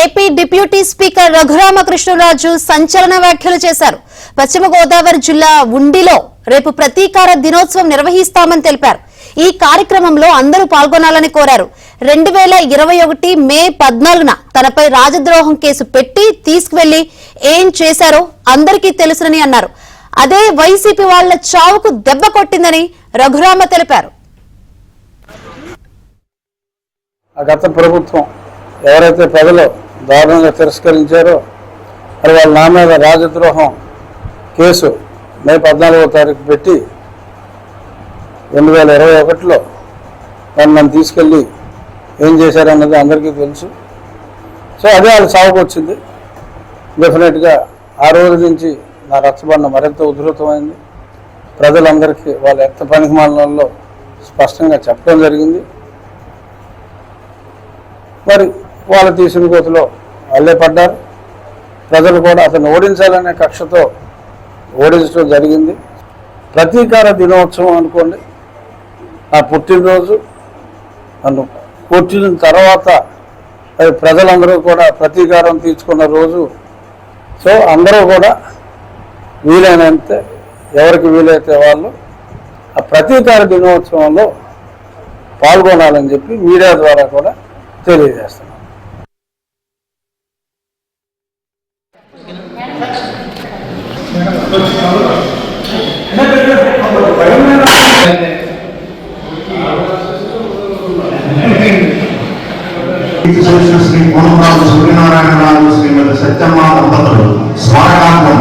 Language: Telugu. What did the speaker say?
ఏపీ డిప్యూటీ స్పీకర్ రఘురామకృష్ణరాజు సంచలన వ్యాఖ్యలు చేశారు. పశ్చిమ గోదావరి జిల్లా ఉండిలో రేపు ప్రతీకార దినోత్సవం నిర్వహిస్తామని తెలిపారు. ఈ కార్యక్రమంలో అందరూ పాల్గొనాలని కోరారు. 2021 మే 14న తనపై రాజద్రోహం కేసు పెట్టి తీసుకువెళ్లి ఏం చేశారో అందరికీ తెలుసునని అన్నారు. అదే వైసీపీ వాళ్ల చావుకు దెబ్బ కొట్టిందని రఘురామ తెలిపారు. గత ప్రభుత్వం ఎవరైతే ప్రజలు దారుణంగా తిరస్కరించారో మరి వాళ్ళ నా మీద రాజద్రోహం కేసు మే 14వ తారీఖు పెట్టి 2021లో నన్ను తీసుకెళ్ళి ఏం చేశారన్నది అందరికీ తెలుసు. సో అదే వాళ్ళ సాగుకు వచ్చింది. డెఫినెట్గా ఆ రోజు నుంచి నా రచ్చబండ మరింత ఉధృతమైంది. ప్రజలందరికీ వాళ్ళ ఎంత పనికిమాలలో స్పష్టంగా చెప్పడం జరిగింది. మరి వాళ్ళు తీసిన కోతిలో వాళ్ళే పడ్డారు. ప్రజలు కూడా అతను ఓడించాలనే కక్షతో ఓడించడం జరిగింది. ప్రతీకార దినోత్సవం అనుకోండి. నా పుట్టినరోజు నన్ను కొట్టిన తర్వాత ప్రజలందరూ కూడా ప్రతీకారం తీర్చుకున్న రోజు. సో అందరూ కూడా వీలైనంత ఎవరికి వీలైతే వాళ్ళు ఆ ప్రతీకార దినోత్సవంలో పాల్గొనాలని చెప్పి మీడియా ద్వారా కూడా తెలియజేస్తున్నాం. శ్రీ పూర్ణరాజు సూర్యనారాయణరాజు శ్రీమతి సత్యమ్మ దంపతులు స్వాగతార్థం